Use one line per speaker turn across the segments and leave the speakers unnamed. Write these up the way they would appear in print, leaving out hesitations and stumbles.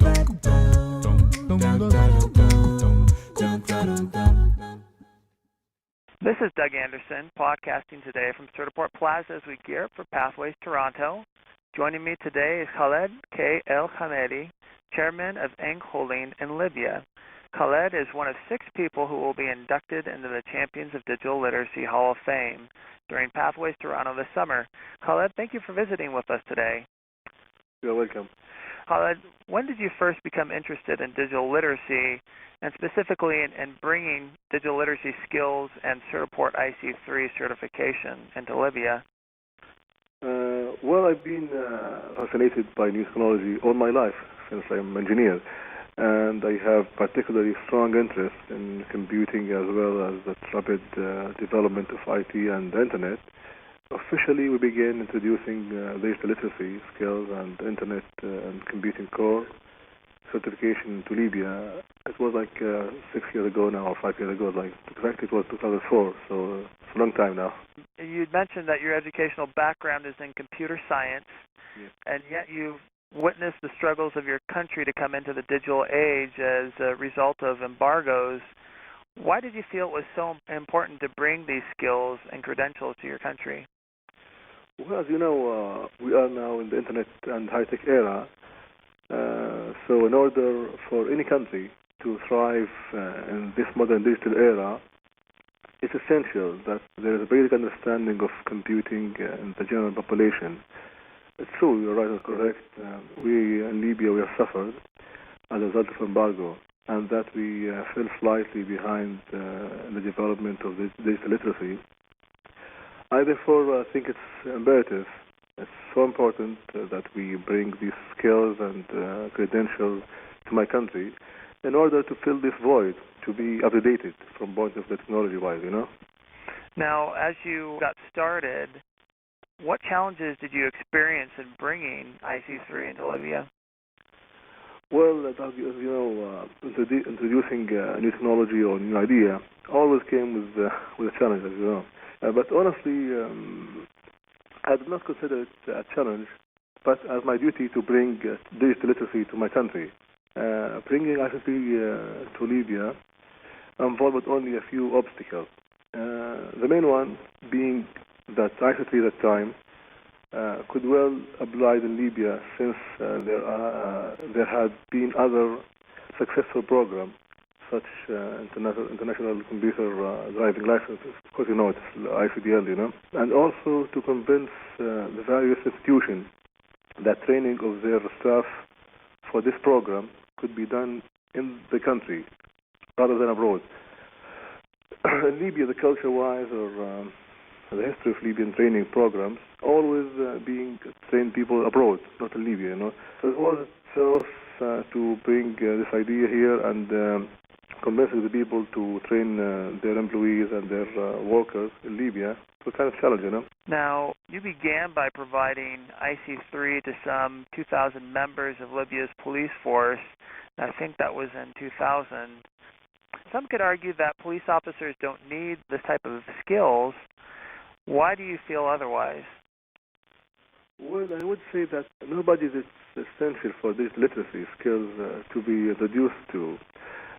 This is Doug Anderson, podcasting today from Certiport Plaza as we gear up for Pathways Toronto. Joining me today is Khaled K. El Hamedi, Chairman of Eng Holding in Libya. Khaled is one of 6 people who will be inducted into the Champions of Digital Literacy Hall of Fame during Pathways Toronto this summer. Khaled, thank you for visiting with us today.
You're welcome.
Khaled, when did you first become interested in digital literacy, and specifically in bringing digital literacy skills and Certiport IC3 certification into Libya?
Well, I've been fascinated by new technology all my life since I'm an engineer, and I have particularly strong interest in computing as well as the rapid development of IT and the Internet. Officially, we began introducing digital literacy skills and Internet and computing core certification to Libya. It was like 6 years ago now, or 5 years ago. Exactly, it was 2004, so it's a long time now.
You mentioned that your educational background is in computer science,
Yes.
and yet you've witnessed the struggles of your country to come into the digital age as a result of embargoes. Why did you feel it was so important to bring these skills and credentials to your country?
Well, as you know, we are now in the Internet and high-tech era. So in order for any country to thrive in this modern digital era, it's essential that there is a basic understanding of computing in the general population. It's true, you're right and correct. We in Libya, we have suffered as a result of embargo, and that we fell slightly behind in the development of digital literacy. I therefore think it's imperative, it's so important that we bring these skills and credentials to my country in order to fill this void, to be updated from point of the technology-wise, you know.
Now, as you got started, what challenges did you experience in bringing IC3 into Libya?
Well, as you know, introducing new technology or new idea always came with a challenge, as you know. But honestly, I did not consider it a challenge, but as my duty to bring digital literacy to my country. Bringing ICT to Libya involved only a few obstacles. The main one being that ICT at that time could well apply in Libya, since there had been other successful programs such international computer driving licenses. Of course, you know, it's ICDL, you know. And also to convince the various institutions that training of their staff for this program could be done in the country rather than abroad. In Libya, the culture-wise or the history of Libyan training programs always being trained people abroad, not in Libya, you know. So it was itself to bring this idea here and convincing the people to train their employees and their workers in Libya. It was kind of challenging, you know.
Now, you began by providing IC3 to some 2,000 members of Libya's police force. I think that was in 2000. Some could argue that police officers don't need this type of skills. Why do you feel otherwise?
Well, I would say that nobody is essential for these literacy skills to be introduced to.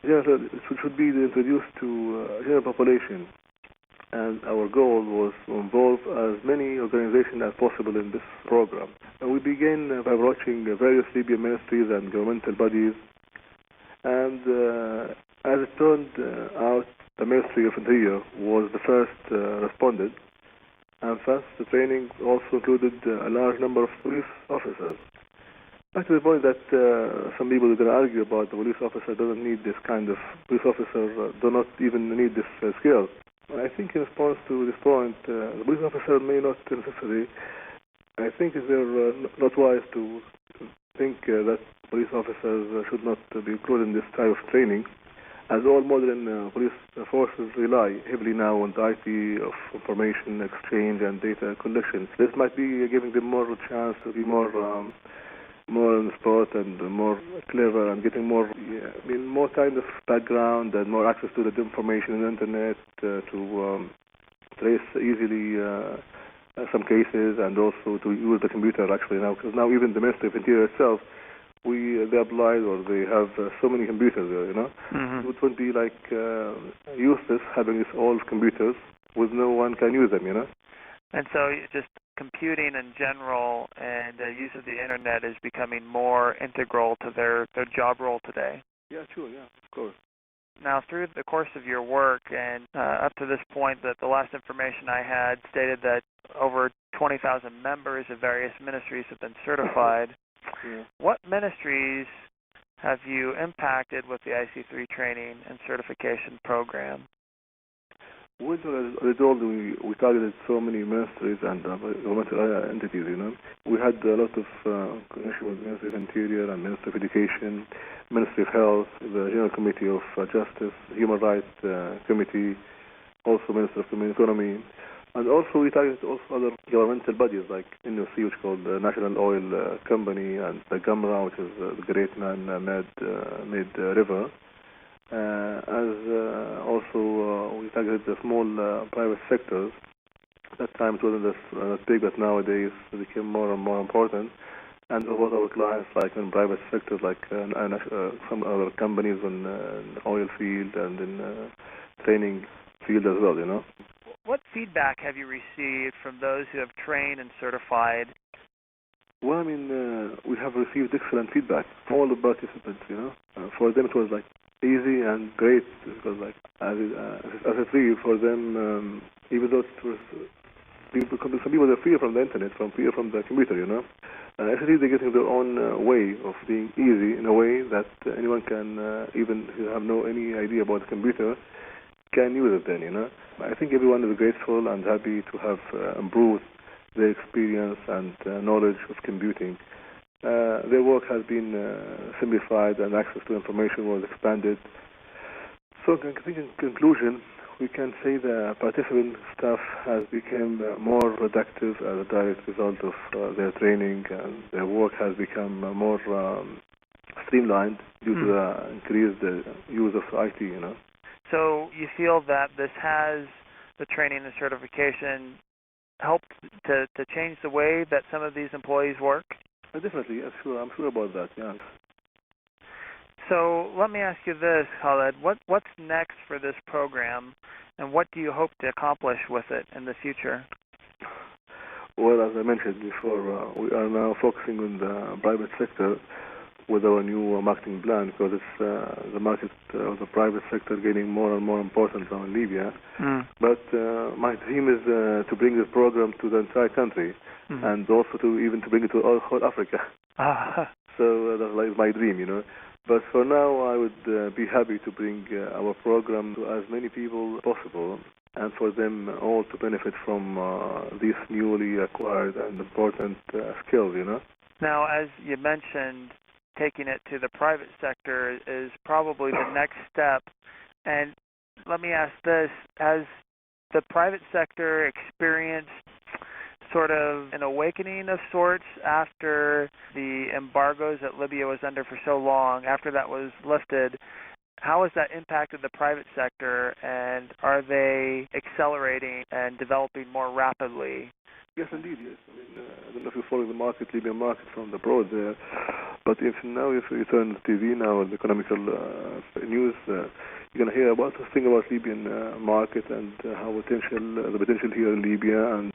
It should be introduced to general population, and our goal was to involve as many organizations as possible in this program. And we began by approaching various Libyan ministries and governmental bodies, and as it turned out, the Ministry of Interior was the first responded, and thus the training also included a large number of police officers. Back to the point that some people are going to argue about the police officer doesn't need this kind of, police officer do not even need this skill. I think in response to this point, the police officer may not necessarily, I think they're not wise to think that police officers should not be included in this type of training, as all modern police forces rely heavily now on the IT of information exchange and data collection. This might be giving them more chance to be more on the spot and more clever and getting more kind of background and more access to the information on the internet to trace easily some cases, and also to use the computer actually now, because now even the Ministry of Interior itself they applied or they have so many computers there,
Mm-hmm.
It would be like useless having these old computers with no one can use them,
And so just computing in general and the use of the internet is becoming more integral to their job role today.
Yeah, sure, yeah, of course.
Now, through the course of your work and up to this point, that the last information I had stated that over 20,000 members of various ministries have been certified.
Yeah.
What ministries have you impacted with the IC3 training and certification program?
Well, as I told you, we targeted so many ministries and governmental entities, We had a lot of connection with Ministry of Interior and Ministry of Education, Ministry of Health, the General Committee of Justice, Human Rights Committee, also Ministry of Economy, and also we targeted also other governmental bodies like NOC, which is called the National Oil Company, and the GAMRA, which is the Great Man-Made River. Also we targeted the small private sectors. At that time it wasn't as big, but nowadays it became more and more important. And what our clients like in private sectors, like some other companies in the oil field and in training field as well,
What feedback have you received from those who have trained and certified?
Well, we have received excellent feedback from all the participants, For them it was like easy and great, because like as a free for them, even though it was some people are free from the internet, free from the computer, Actually they're getting their own way of being easy in a way that anyone can, even who have any idea about the computer, can use it then, I think everyone is grateful and happy to have improved their experience and knowledge of computing. Their work has been simplified and access to information was expanded. So I think in conclusion, we can say the participant staff has become more productive as a direct result of their training, and their work has become more streamlined due to the increased use of IT,
So you feel that the training and certification helped to change the way that some of these employees work?
Definitely, yes, sure. I'm sure about that, yeah.
So let me ask you this, Khaled. What's next for this program, and what do you hope to accomplish with it in the future?
Well, as I mentioned before, we are now focusing on the private sector with our new marketing plan, because it's the market of the private sector getting more and more important now in Libya. But my dream is to bring this program to the entire country, and also to bring it to whole Africa. So that's my dream, But for now, I would be happy to bring our program to as many people as possible, and for them all to benefit from these newly acquired and important skills,
Now, as you mentioned, taking it to the private sector is probably the next step. And let me ask this, has the private sector experienced sort of an awakening of sorts after the embargoes that Libya was under for so long, after that was lifted? How has that impacted the private sector, and are they accelerating and developing more rapidly?
Yes, indeed, yes. I don't know if you follow the Libyan market from the abroad there, but if you turn the TV now, the economical news, you're going to hear about this thing about Libyan market and how the potential here in Libya, and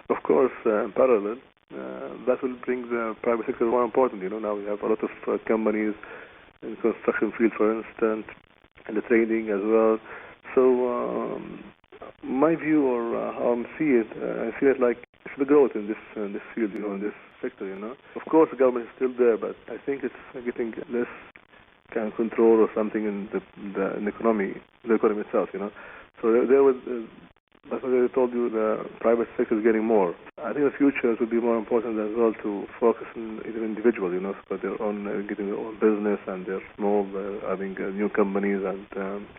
of course, in parallel, that will bring the private sector more important. Now we have a lot of companies in construction field, for instance, and the trading as well. So my view, or how I see it like it's the growth in this field, in this sector. Of course, the government is still there, but I think it's getting less kind of control or something in the economy itself. So there was. That's what I told you, the private sector is getting more. I think the future will be more important as well to focus on either individuals, so they're getting their own business, and they're small, having new companies and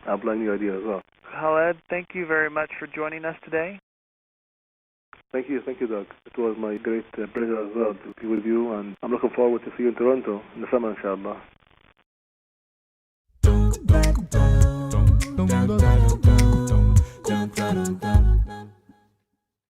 applying new ideas as well.
Khaled, thank you very much for joining us today.
Thank you, Doug. It was my great pleasure as well to be with you, and I'm looking forward to see you in Toronto in the summer, inshallah.